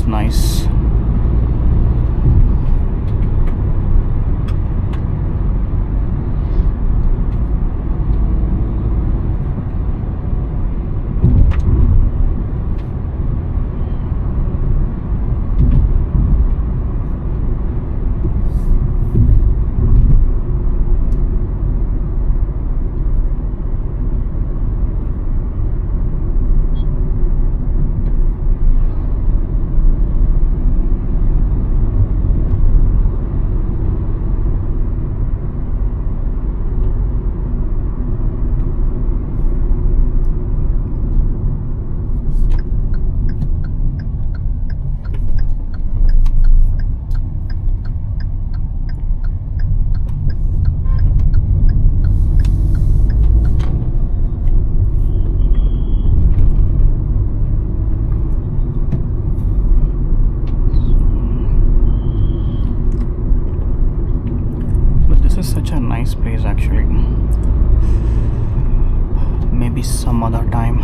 looks nice. Such a nice place actually. Maybe some other time.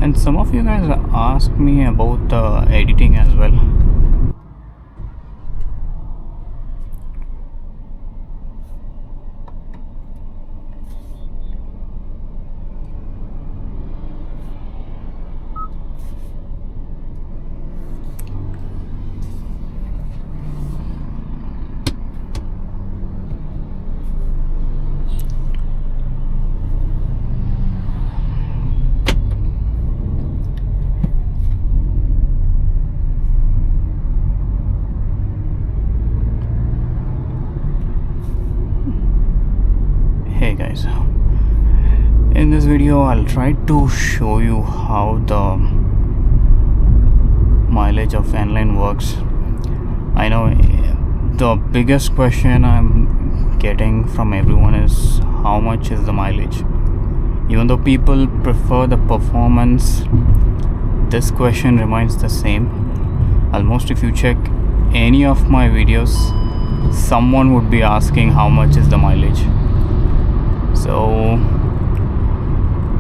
And some of you guys asked me about the editing as well. Hey guys, in this video I'll try to show you how the mileage of Nline works. I know the biggest question I'm getting from everyone is how much is the mileage. Even though people prefer the performance, this question remains the same. Almost if you check any of my videos, someone would be asking how much is the mileage. So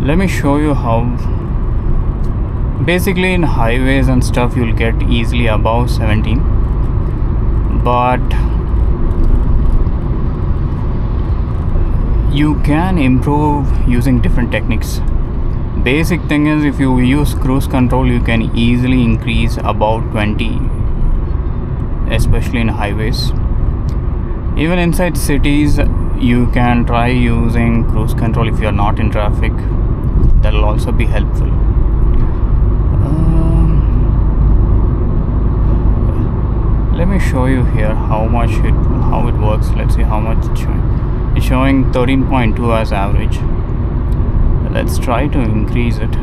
let me show you how. Basically in highways and stuff you'll get easily above 17, but you can improve using different techniques. Basic thing is, if you use cruise control you can easily increase about 20, especially in highways. Even inside cities you can try using cruise control if you are not in traffic. That will also be helpful. Let me show you here how it works. Let's see how much it's showing. It's showing 13.2 as average. Let's try to increase it.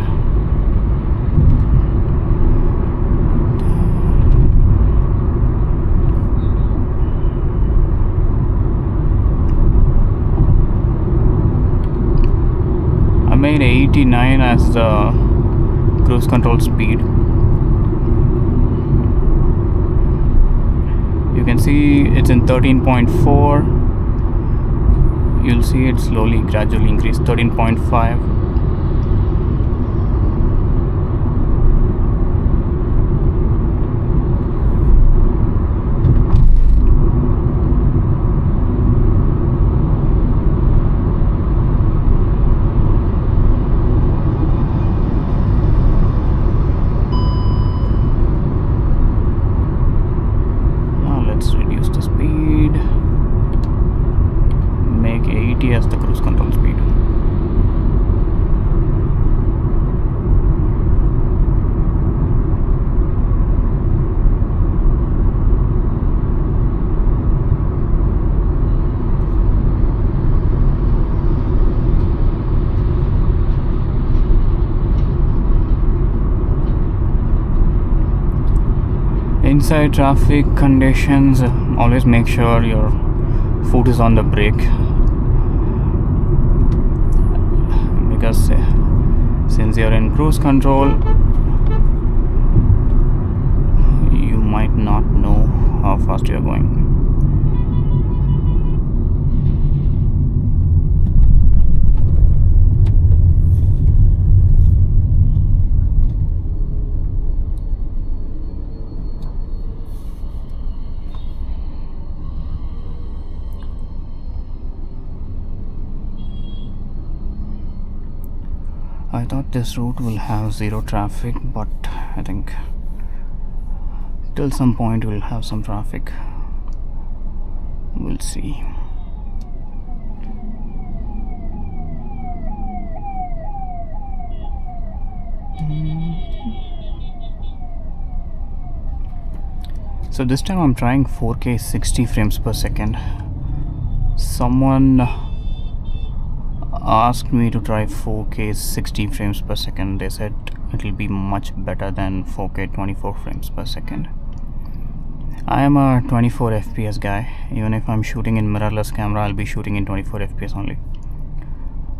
I made 89 as the cruise control speed. You can see it's in 13.4. You'll see it slowly gradually increase. 13.5. As the cruise control speed. Inside traffic conditions, always make sure your foot is on the brake, because since you're in cruise control might not know how fast you are going. I thought this route will have zero traffic, but I think till some point we'll have some traffic. We'll see. So this time I'm trying 4K 60 frames per second. Someone asked me to try 4K 60 frames per second. They said it will be much better than 4K 24 frames per second. I am a 24 FPS guy. Even if I'm shooting in mirrorless camera, I'll be shooting in 24 FPS only.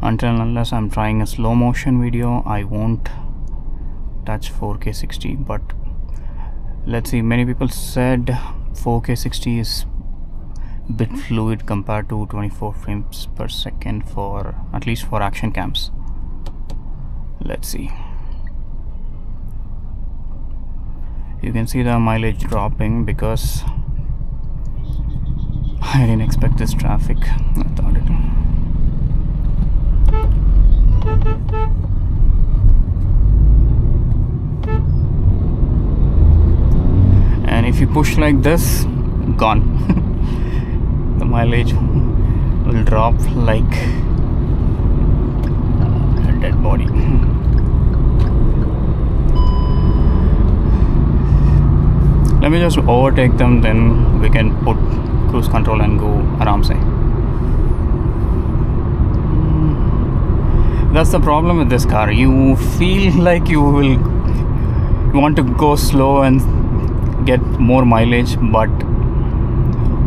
Until and unless I'm trying a slow motion video, I won't touch 4K 60. But let's see, many people said 4K 60 is bit fluid compared to 24 frames per second, for at least for action cams. Let's see. You can see the mileage dropping because I didn't expect this traffic. I thought it. And if you push like this, gone. The mileage will drop like a dead body. Let me just overtake them, then we can put cruise control and go aram se. That's the problem with this car. You feel like you want to go slow and get more mileage, but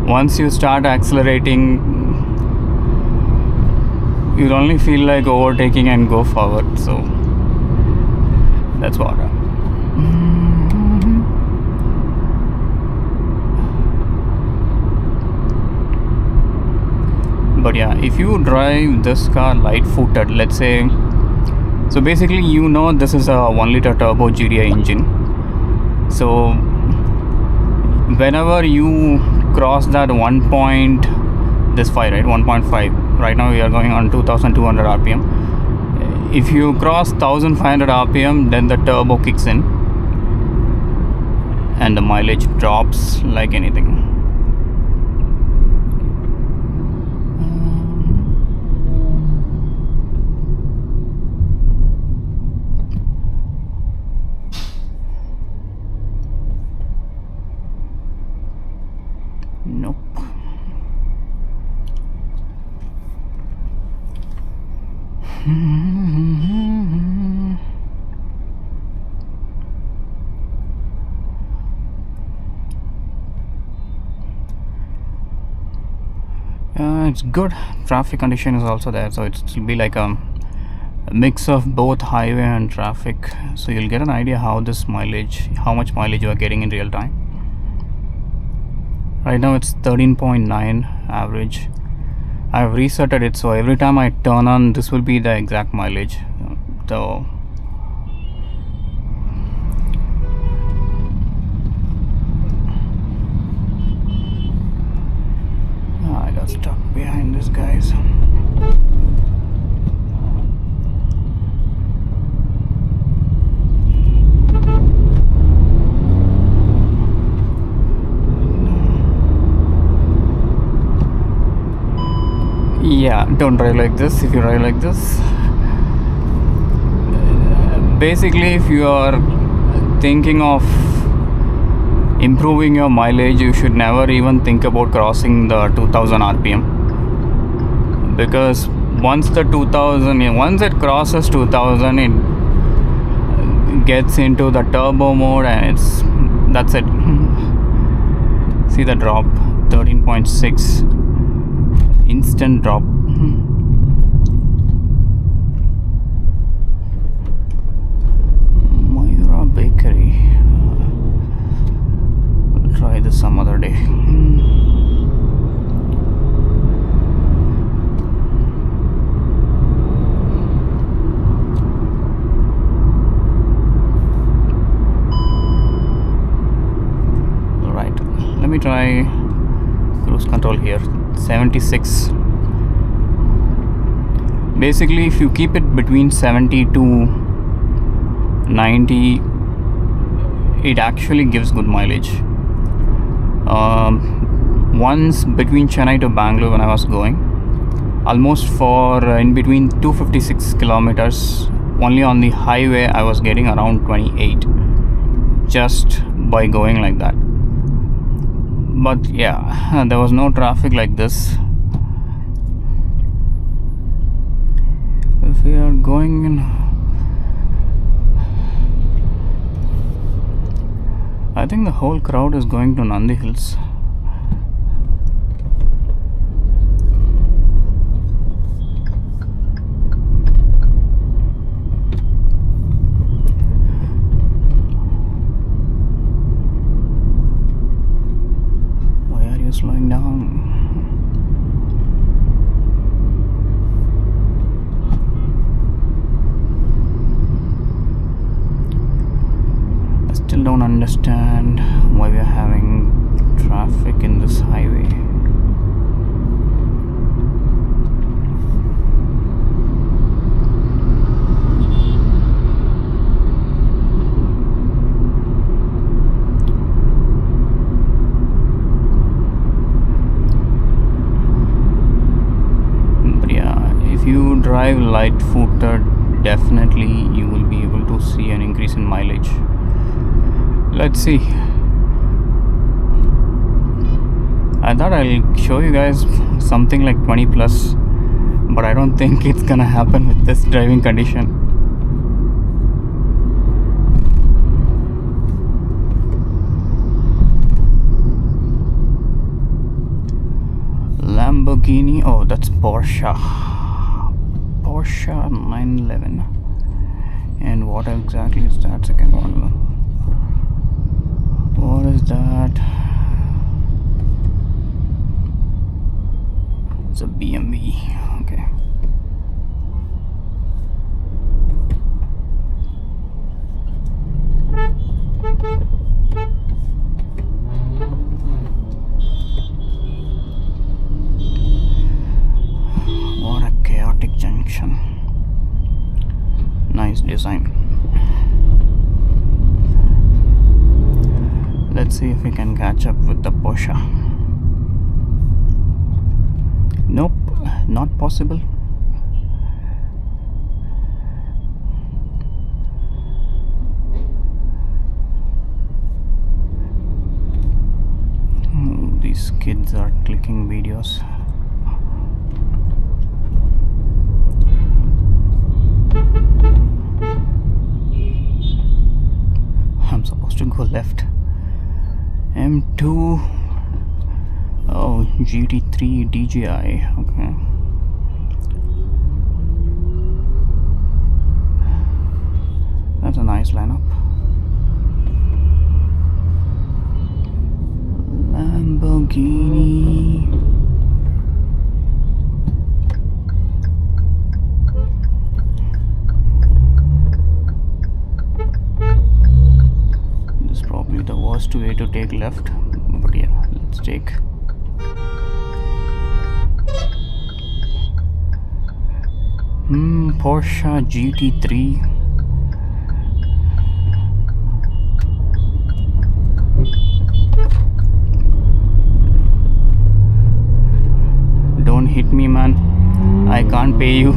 once you start accelerating, you only feel like overtaking and go forward. So that's what. But yeah, if you drive this car light-footed, let's say, so basically this is a 1 liter turbo GDI engine. So whenever you cross that 1.5, right now we are going on 2200 rpm. If you cross 1500 rpm, then the turbo kicks in and the mileage drops like anything. Nope. It's good. Traffic condition is also there, so it will be like a mix of both highway and traffic. So you'll get an idea how much mileage you are getting in real time. Right now it's 13.9 average. I've resetted it, so every time I turn on, this will be the exact mileage. So I got stuck behind this, guys. Yeah, don't drive like this. If you drive like this, basically if you are thinking of improving your mileage, you should never even think about crossing the 2000 rpm, because once it crosses 2000, it gets into the turbo mode and that's it. See the drop, 13.6, instant drop. Bakery. some other day. Alright, let me try cruise control here. 76. Basically, if you keep it between 70 to 90, it actually gives good mileage. Once between Chennai to Bangalore, when I was going, almost for in between 256 kilometers, only on the highway I was getting around 28 just by going like that. But yeah, there was no traffic like this. If we are going in, I think the whole crowd is going to Nandi Hills. Why are you slowing down? Still don't understand why we are having traffic in this highway. But yeah, if you drive light-footed, definitely you will be able to see an increase in mileage. Let's see. I thought I'll show you guys something like 20 plus, but I don't think it's gonna happen with this driving condition. Lamborghini, oh that's Porsche 911. And what exactly is that second one? What is that? It's a BMW. Okay. What a chaotic junction. Nice design. Let's see if we can catch up with the Porsche. Nope, not possible. These kids are clicking videos. I'm supposed to go left. M2. Oh, GT3 DJI. Okay. That's a nice lineup. Lamborghini. This is probably the worst way to take left, but yeah, let's take. Porsche GT3. Don't hit me, man. I can't pay you.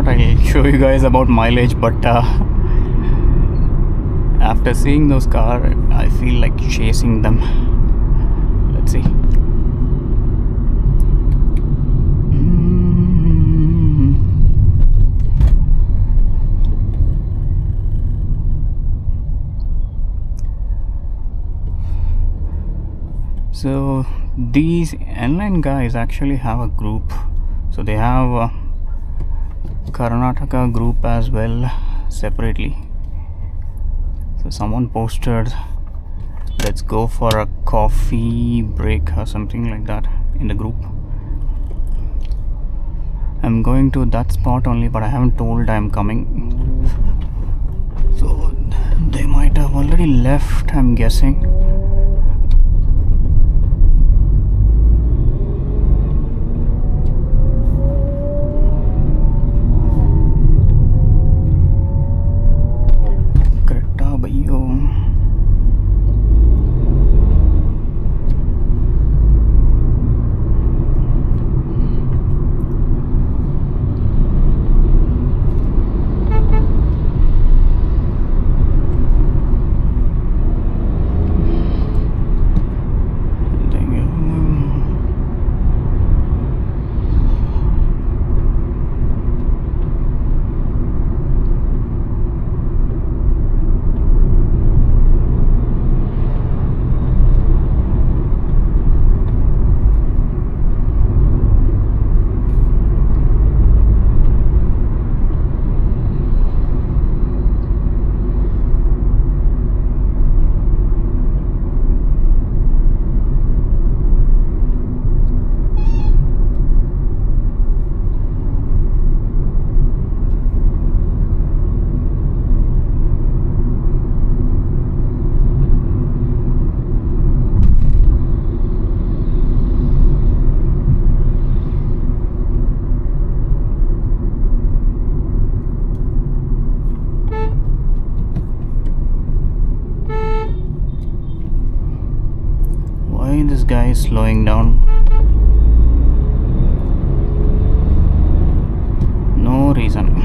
thought I'll show you guys about mileage, but after seeing those cars, I feel like chasing them. Let's see. So these Nline guys actually have a group. So they have a Karnataka group as well, separately. So someone posted, let's go for a coffee break or something like that in the group. I'm going to that spot only, but I haven't told I'm coming. So they might have already left, I'm guessing. This guy is slowing down. No reason.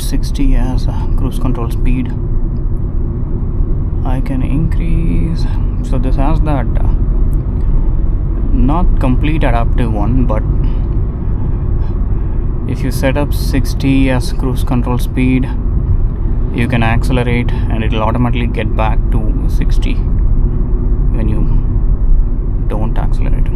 60 as cruise control speed. I can increase. So this has that not complete adaptive one, but if you set up 60 as cruise control speed, you can accelerate and it will automatically get back to 60 when you don't accelerate.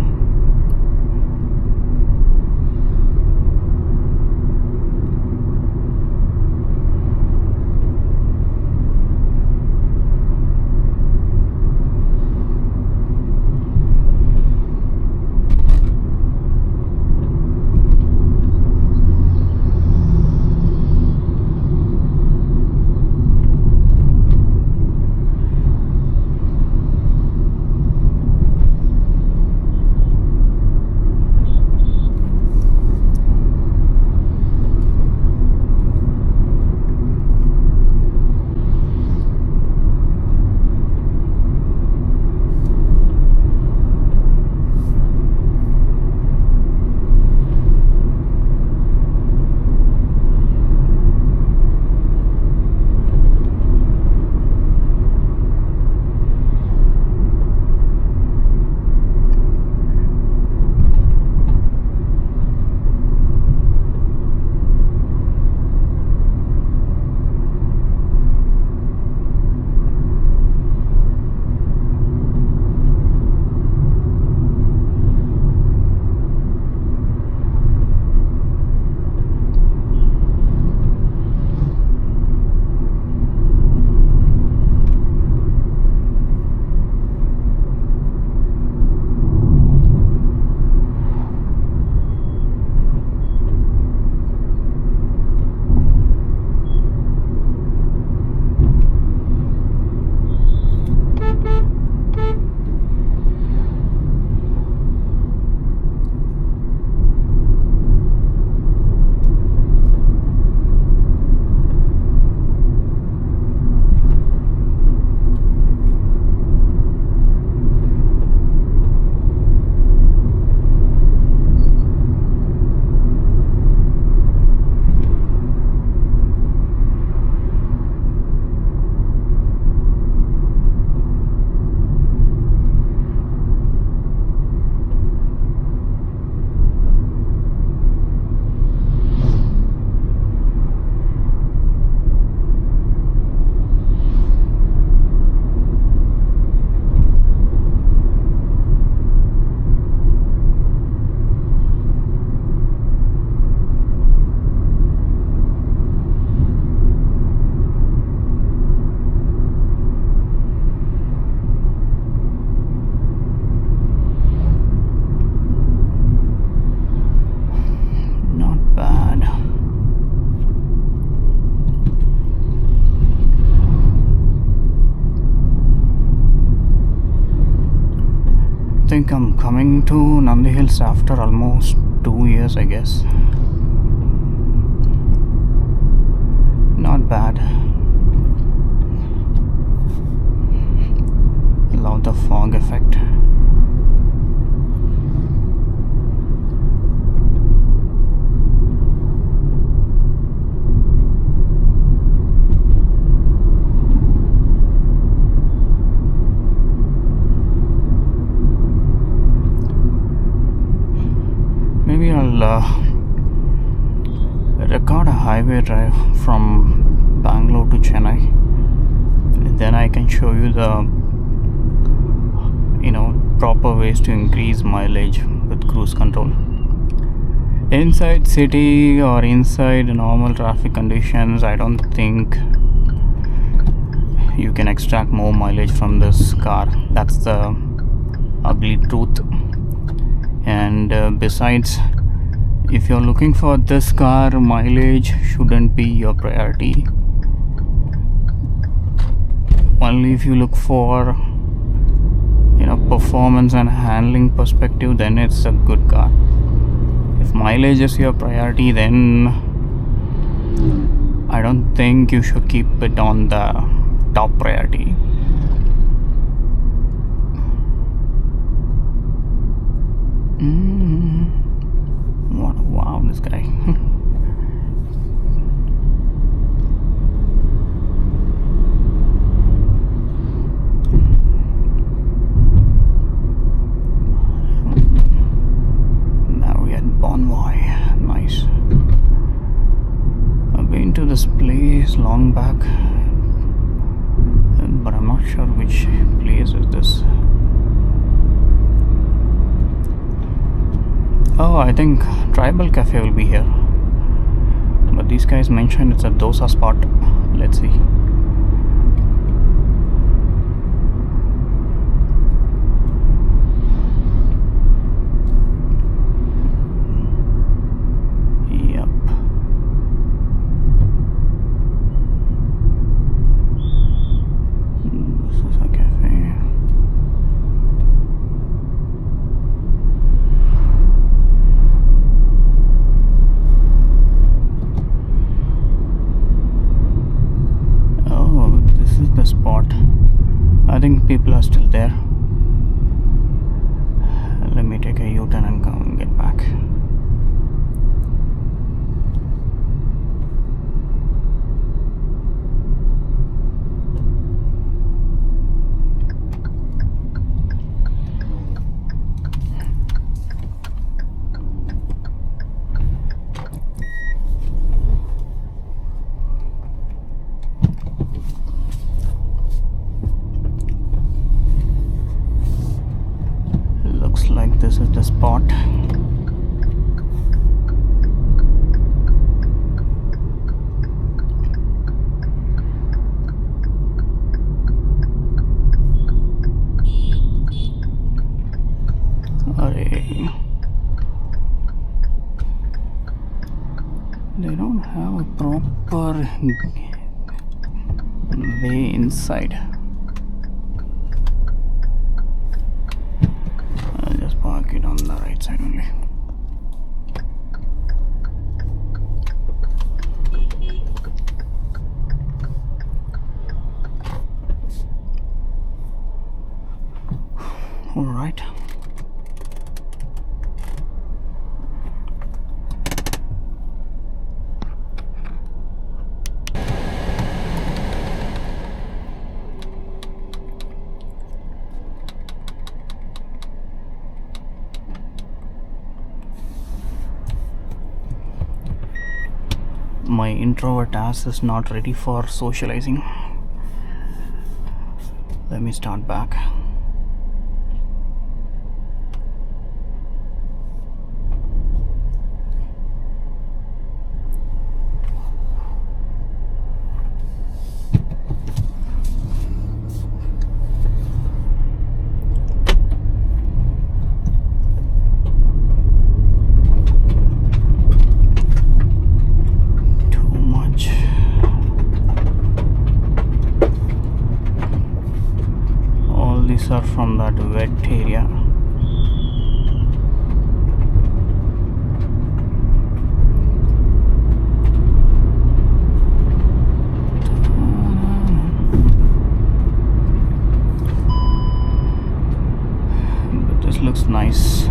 think I'm coming to Nandi Hills after almost 2 years, I guess. Not bad. Love the fog effect. Maybe I'll record a highway drive from Bangalore to Chennai. Then I can show you the proper ways to increase mileage with cruise control. Inside city or inside normal traffic conditions, I don't think you can extract more mileage from this car. That's the ugly truth. And besides, if you're looking for this car, mileage shouldn't be your priority. Only if you look for performance and handling perspective, then it's a good car. If mileage is your priority, then I don't think you should keep it on the top priority. Wow, this guy. to this place long back, but I'm not sure which place is this. Oh, I think Tribal Cafe will be here, but these guys mentioned it's a dosa spot. Let's see. I think people are still there. Let me take a U-turn and come and get back. Like this is the spot. They don't have a proper way inside. Park it on the right side only. All right. My introvert ass is not ready for socializing. Let me start back. Are from that wet area. But this looks nice.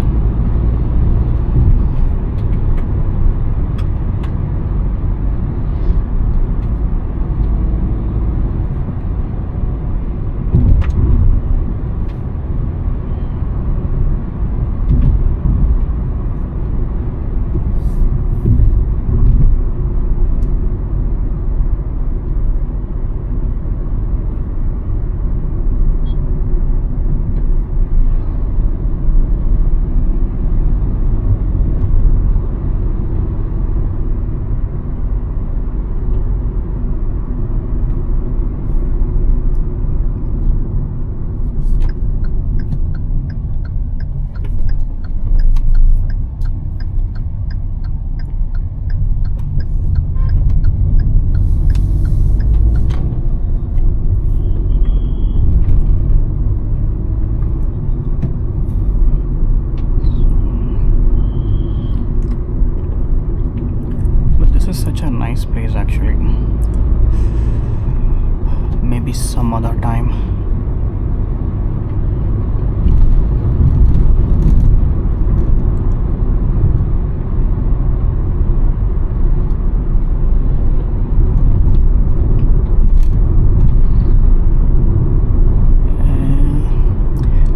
Nice place actually. Maybe some other time.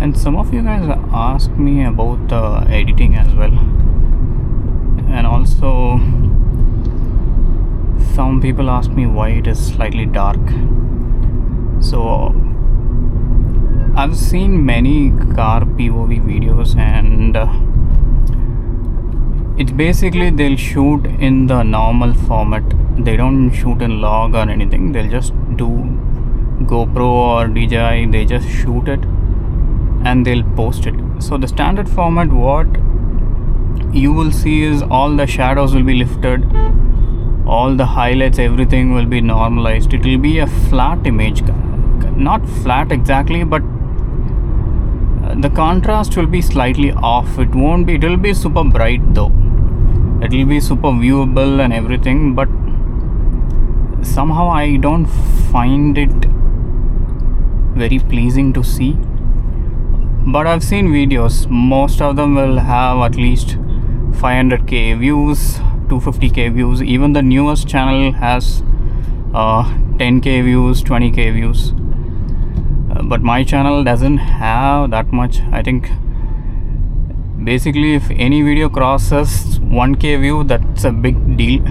And some of you guys asked me about editing as well, and also some people ask me why it is slightly dark. So I've seen many car POV videos, and it's basically they'll shoot in the normal format. They don't shoot in log or anything. They'll just do GoPro or DJI. They just shoot it and they'll post it. So the standard format, what you will see is all the shadows will be lifted, all the highlights, everything will be normalized. It will be a flat image, not flat exactly, but the contrast will be slightly off. It will be super bright though. It will be super viewable and everything, but somehow I don't find it very pleasing to see. But I've seen videos, most of them will have at least 500k views, 250k views. Even the newest channel has 10k views, 20k views. But my channel doesn't have that much. I think basically if any video crosses 1k view, that's a big deal.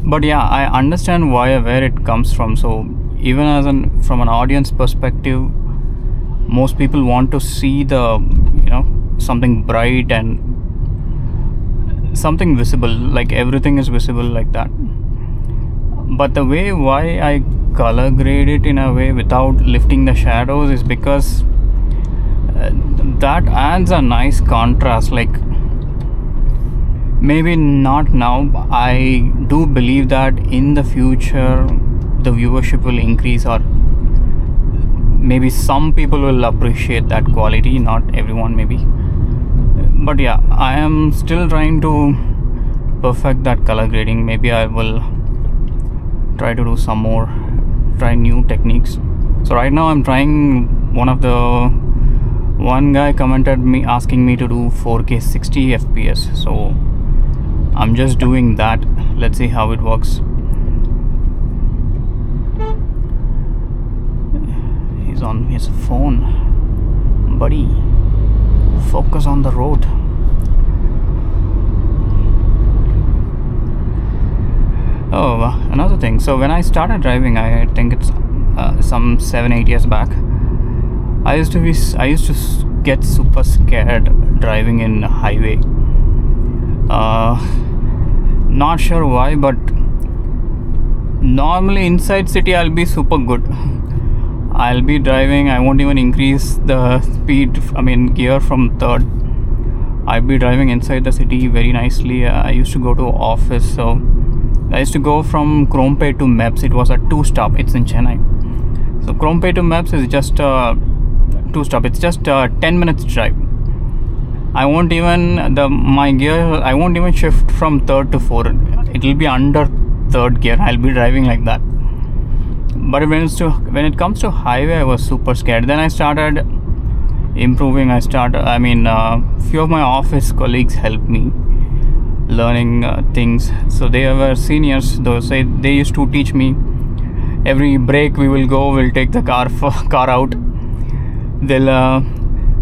But yeah, I understand where it comes from. So even from an audience perspective, most people want to see the something bright and something visible, like everything is visible like that. But the way why I color grade it in a way without lifting the shadows is because that adds a nice contrast. Like maybe not now, I do believe that in the future the viewership will increase, or maybe some people will appreciate that quality, not everyone maybe. But yeah, I am still trying to perfect that color grading. Maybe I will try to do try new techniques. So right now I'm trying one guy commented me asking me to do 4K 60 FPS, so I'm just doing that. Let's see how it works. He's on his phone. Buddy, focus on the road. Oh, another thing. So when I started driving, I think it's some 7-8 years back, I used to get super scared driving in highway. Not sure why, but normally inside city I'll be super good. I'll be driving, I won't even increase the speed, gear from third. I'll be driving inside the city very nicely. I used to go to office, so I used to go from Krompet to Meps. It was a 2-stop. It's in Chennai. So Krompet to Meps is just a 2-stop. It's just a 10 minutes drive. I won't even shift from third to fourth. It will be under third gear. I'll be driving like that. But when it comes to highway, I was super scared. Then I started improving. Few of my office colleagues helped me learning things. So they were seniors. They used to teach me. Every break we'll take the car out. They'll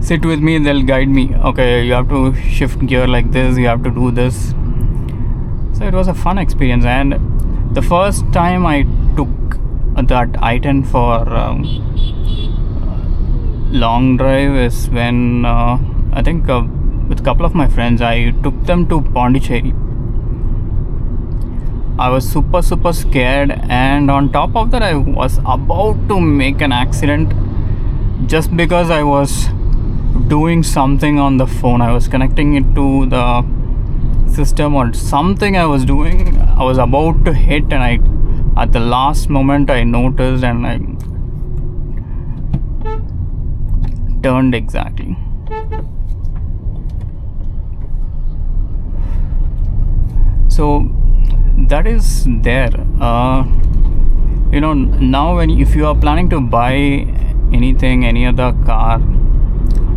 sit with me, they'll guide me. Okay, you have to shift gear like this, you have to do this. So it was a fun experience. And the first time I took that I-10 for long drive is when I think with a couple of my friends, I took them to Pondicherry. I was super scared, and on top of that I was about to make an accident just because I was doing something on the phone. I was connecting it to the system or something I was doing. I was about to hit, and at the last moment I noticed and I turned exactly. So that is there. Now if you are planning to buy any other car,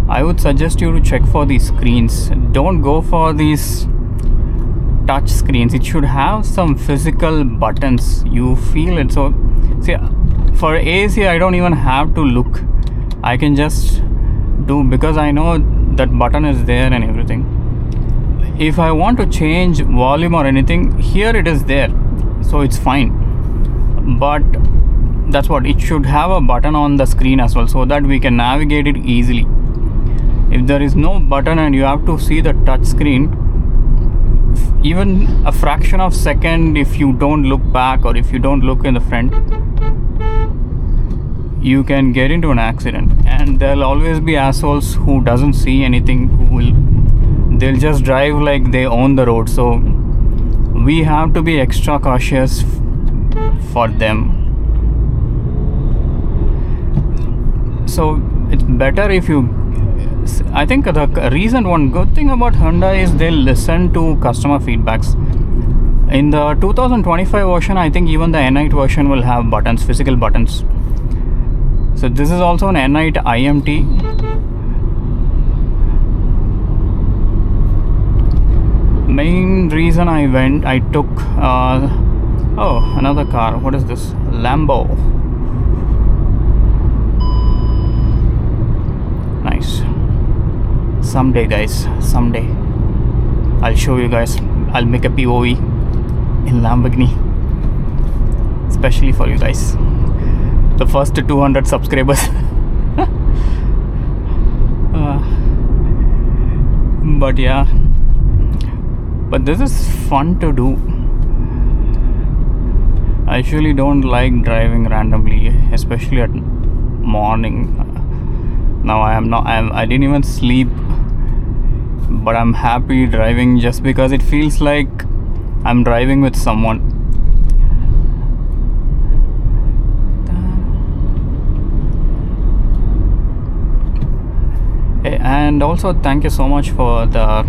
I would suggest you to check for these screens. Don't go for these touch screens. It should have some physical buttons. You feel it. So see, for AC I don't even have to look. I can just do, because I know that button is there and everything. If I want to change volume or anything, here it is there. so it's fine. But that's what it should have, a button on the screen as well, so that we can navigate it easily. If there is no button and you have to see the touch screen, even a fraction of second, if you don't look back or if you don't look in the front, you can get into an accident. And there'll always be assholes who doesn't see anything, they'll just drive like they own the road. So we have to be extra cautious for them. So it's better if you, I think the reason, one good thing about Hyundai is they'll listen to customer feedbacks. In the 2025 version, I think even the N8 version will have buttons, physical buttons. So this is also an N8 IMT. Main reason I took oh, another car. What is this? Lambo. Nice. Someday, guys, someday I'll show you guys. I'll make a POV in Lamborghini, especially for you guys, the first 200 subscribers. But yeah, but this is fun to do. I usually don't like driving randomly, especially at morning. Now I didn't even sleep, but I'm happy driving just because it feels like I'm driving with someone. And also thank you so much for the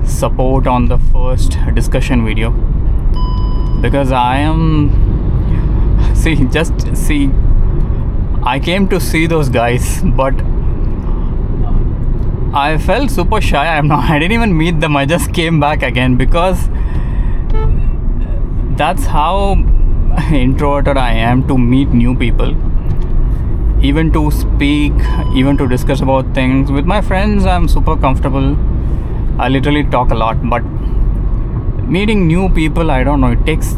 support on the first discussion video, because I came to see those guys, but I felt super shy. I didn't even meet them. I just came back again, because that's how introverted I am to meet new people, even to speak, even to discuss about things. With my friends, I'm super comfortable. I literally talk a lot, but meeting new people, I don't know, it takes,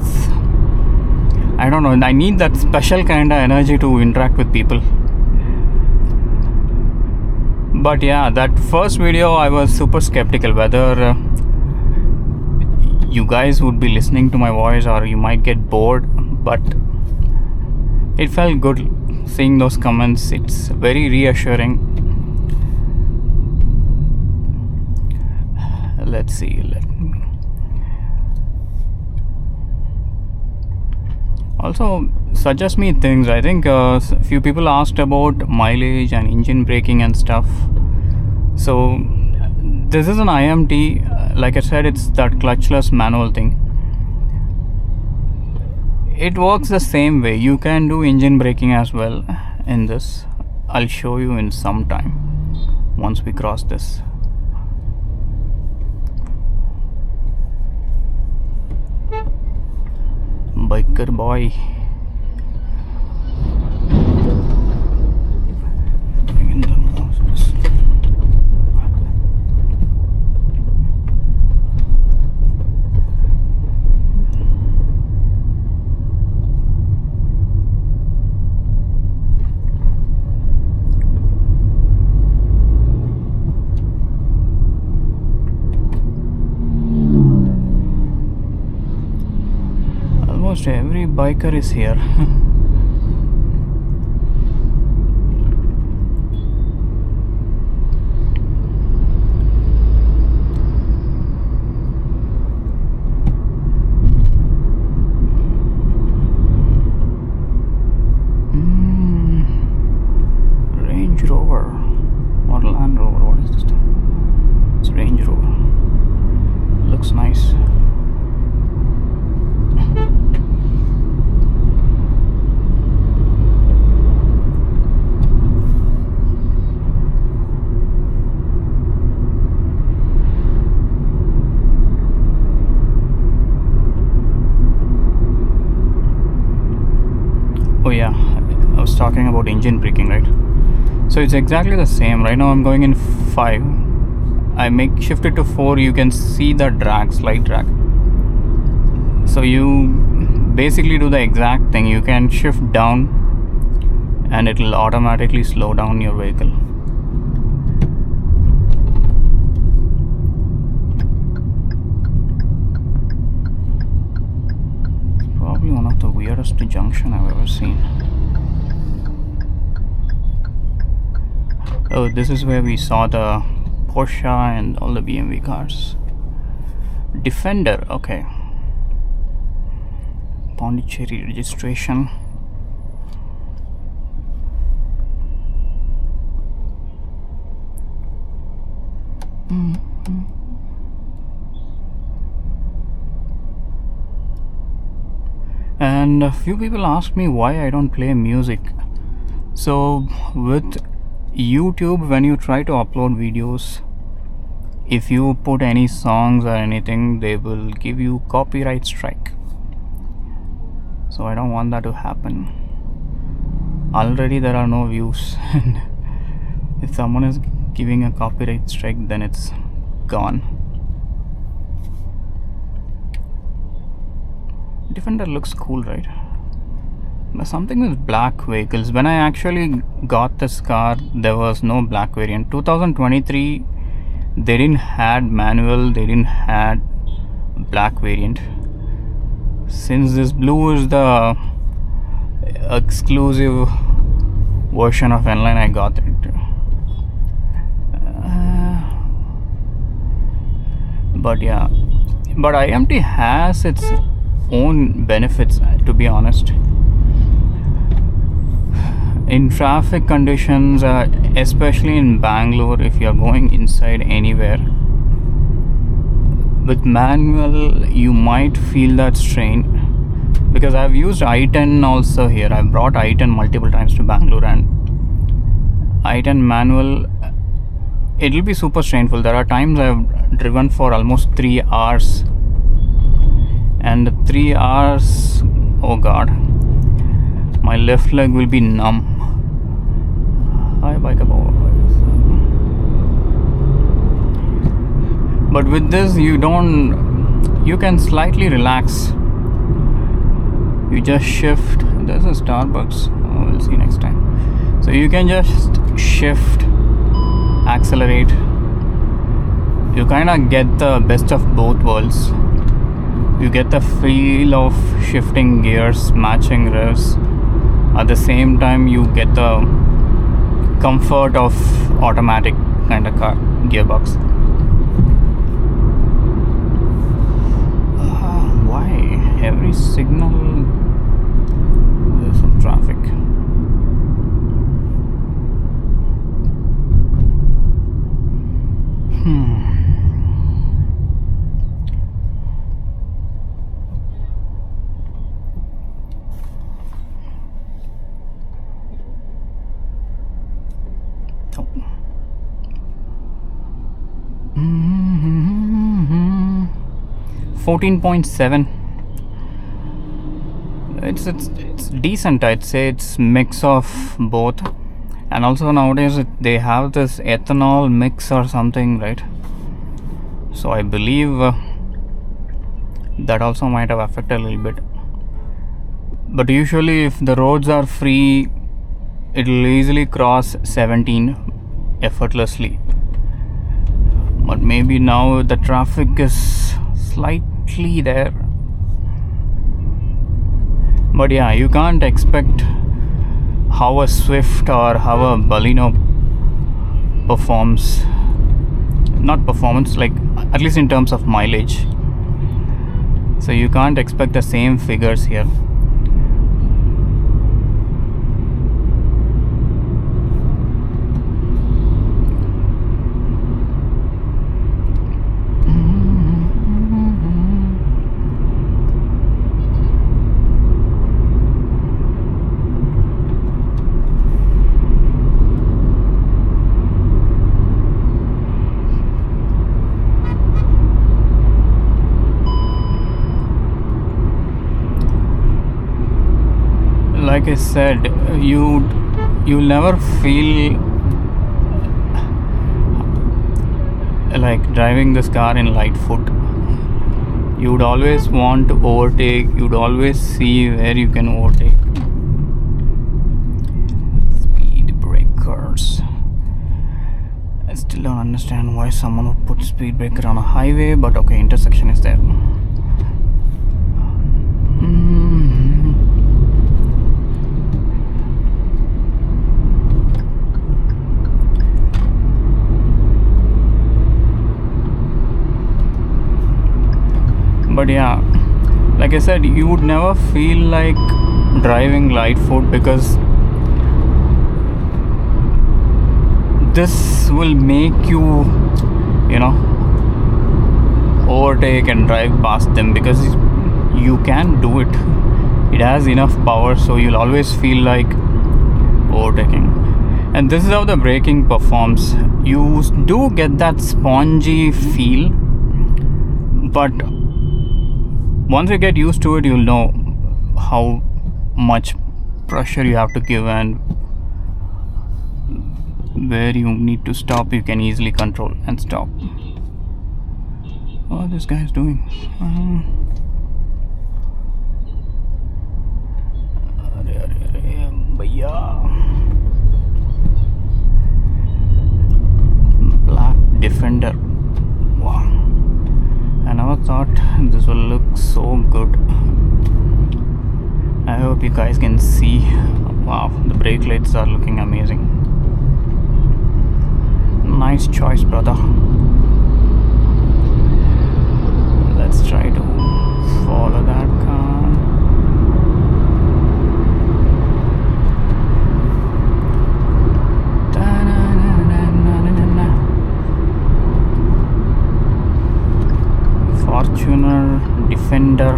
I don't know, I need that special kind of energy to interact with people. But yeah, that first video I was super skeptical whether you guys would be listening to my voice or you might get bored, but it felt good seeing those comments. It's very reassuring. Let's see, also suggest me things. I think a few people asked about mileage and engine braking and stuff. So this is an IMT. Like I said, it's that clutchless manual thing. It works the same way. You can do engine braking as well in this. I'll show you in some time once we cross this. Biker boy. Almost every biker is here. Range Rover or Land Rover, what is this thing? It's Range Rover. Looks nice. Oh yeah, I was talking about engine braking, right? So it's exactly the same. Right now I'm going in 5. I shift it to 4. You can see the drag, slight drag. So you basically do the exact thing. You can shift down and it will automatically slow down your vehicle. It's probably one of the weirdest junction I've ever seen. Oh, this is where we saw the Porsche and all the BMW cars. Defender, okay. Pondicherry registration. And a few people ask me why I don't play music. So with YouTube, when you try to upload videos, if you put any songs or anything, they will give you copyright strike. So I don't want that to happen. Already there are no views, and if someone is giving a copyright strike, then it's gone. Defender looks cool, right? There's something with black vehicles. When I actually got this car, there was no black variant. 2023, they didn't had manual, they didn't had black variant. Since this blue is the exclusive version of Nline, I got it. But yeah, but IMT has its own benefits, to be honest. In traffic conditions, especially in Bangalore, if you're going inside anywhere, with manual you might feel that strain, because I've used I-10 also here. I've brought I-10 multiple times to Bangalore, and I-10 manual, it'll be super strainful. There are times I've driven for almost 3 hours, and the 3 hours, oh god, my left leg will be numb. Hi, bike above. But with this, you can slightly relax. You just shift. There's a Starbucks. Oh, we'll see next time. So you can just shift, accelerate. You kind of get the best of both worlds. You get the feel of shifting gears, matching revs. At the same time, you get the comfort of automatic kind of car gearbox. Why every signal there's some traffic? Oh. 14.7. It's decent. I'd say it's mix of both, and also nowadays they have this ethanol mix or something, right? So I believe that also might have affected a little bit. But usually, if the roads are free, it'll easily cross 17 effortlessly. But maybe now the traffic is slightly there. But yeah, you can't expect how a Swift or how a Baleno performs. Not performance, like at least in terms of mileage. So you can't expect the same figures here. Like I said, you'll never feel like driving this car in light foot. You would always want to overtake, you would always see where you can overtake. Speed breakers. I still don't understand why someone would put speed breaker on a highway, but okay, intersection is there. But yeah, like I said, you would never feel like driving light foot because this will make you, you know, overtake and drive past them because you can do it. It has enough power, so you'll always feel like overtaking. And this is how the braking performs. You do get that spongy feel, but once you get used to it, you'll know how much pressure you have to give and where you need to stop. You can easily control and stop. What this guy is doing? Black Defender. Wow. I never thought this will look so good. I hope you guys can see. Wow, the brake lights are looking amazing. Nice choice, brother. Let's try to follow that car. Fortuner, Defender,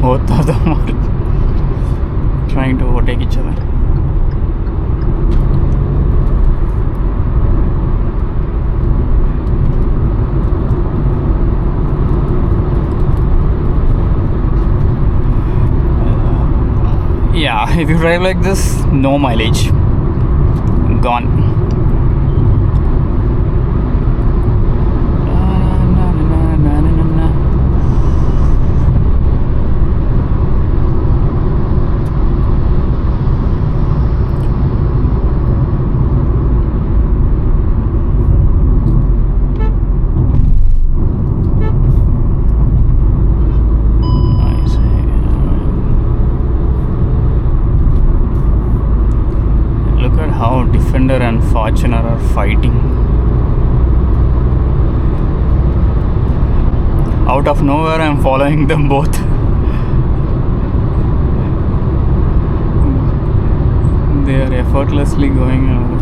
both of them are trying to overtake each other. Yeah, if you drive like this, no mileage, gone. How Defender and Fortuner are fighting. Out of nowhere, I'm following them both. They are effortlessly going out.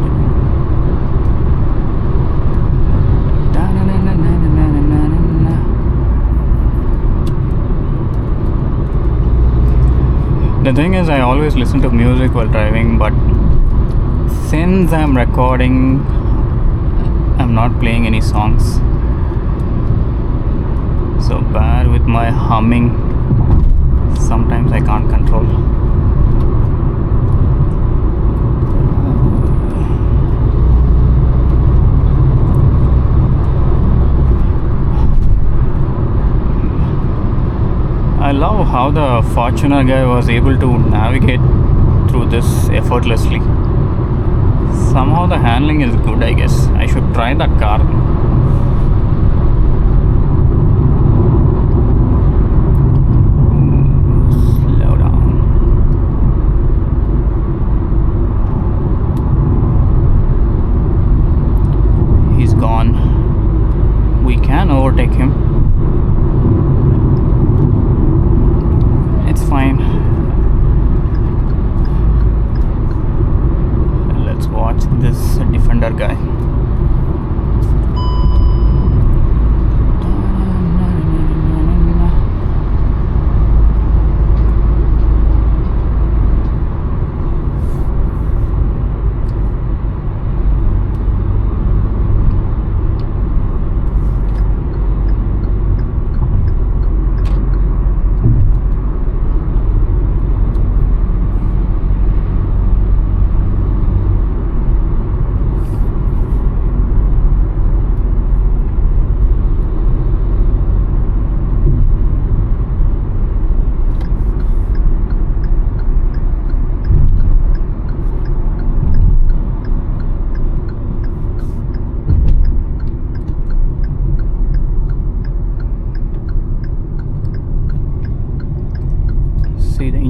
The thing is, I always listen to music while driving, but since I'm recording, I'm not playing any songs. So bear with my humming. Sometimes I can't control. I love how the Fortuner guy was able to navigate through this effortlessly. Somehow the handling is good, I guess. I should try that car. Slow down. He's gone. We can overtake him. It's fine. Watch this Defender guy.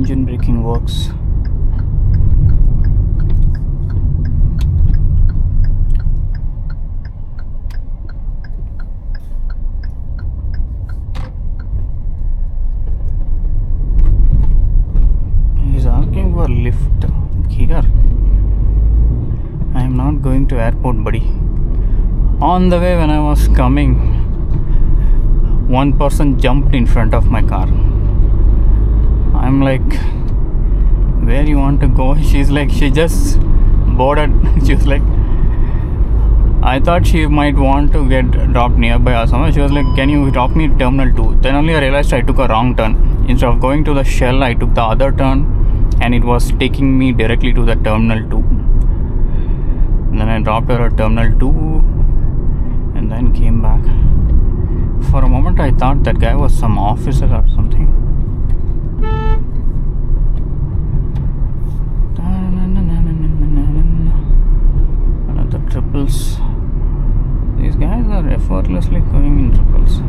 engine braking works. He's asking for lift here. I am not going to airport, buddy. On the way, when I was coming, one person jumped in front of my car. I'm like, where you want to go? She's like, she just boarded. She was like, I thought she might want to get dropped nearby or somewhere. She was like, can you drop me at Terminal 2? Then only I realized I took a wrong turn. Instead of going to the Shell, I took the other turn, and it was taking me directly to the Terminal 2. And then I dropped her at Terminal 2 and then came back. For a moment I thought that guy was some officer or something. Another triples. These guys are effortlessly going in triples.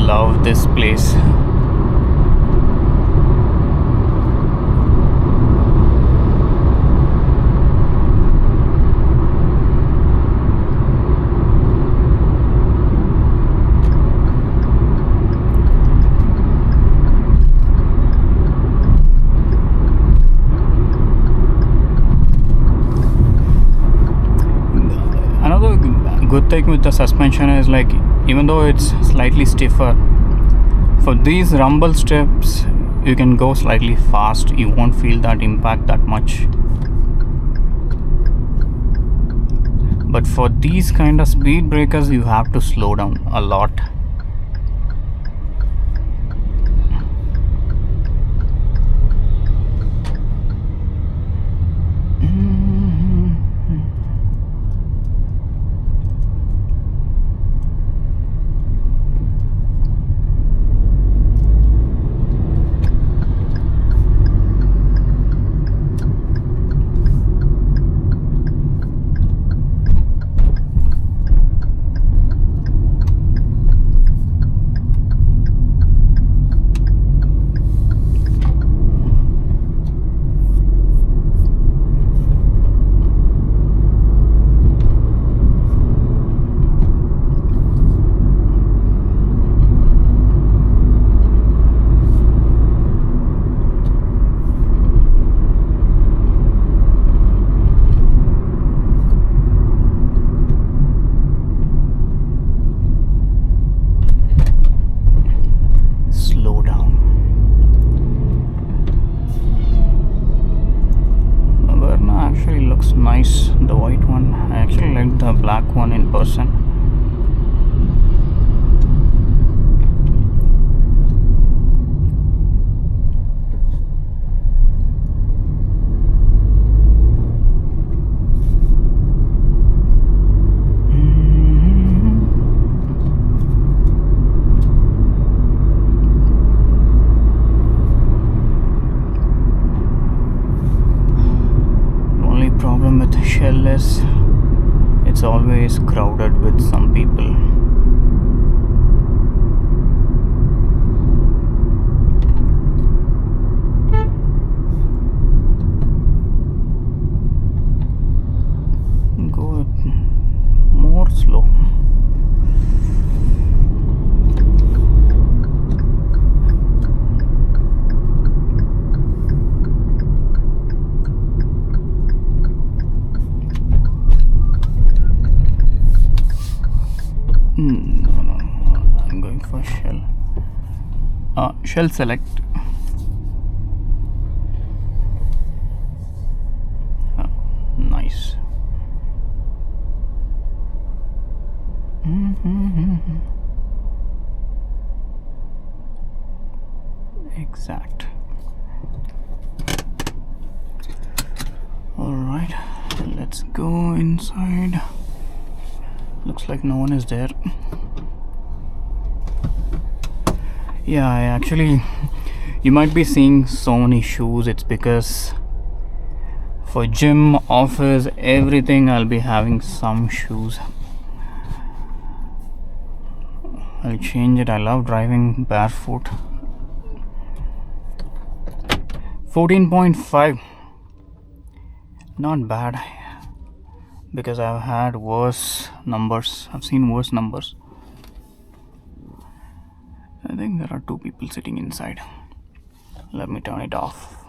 Love this place. Another good thing with the suspension is, like, even though it's slightly stiffer, for these rumble strips you can go slightly fast. You won't feel that impact that much. But for these kind of speed breakers you have to slow down a lot. Nice, the white one. I actually like the black one in person. Shell is, it's always crowded with some people. Go more slow. No, I'm going for Shell. Shell select. Nice. Exact. Let's go inside. Looks like no one is there. Yeah, you might be seeing so many shoes. It's because for gym, office, everything, I'll be having some shoes. I'll change it. I love driving barefoot. 14.5. Not bad. Because I've had worse numbers. I've seen worse numbers. I think there are 2 people sitting inside. Let me turn it off.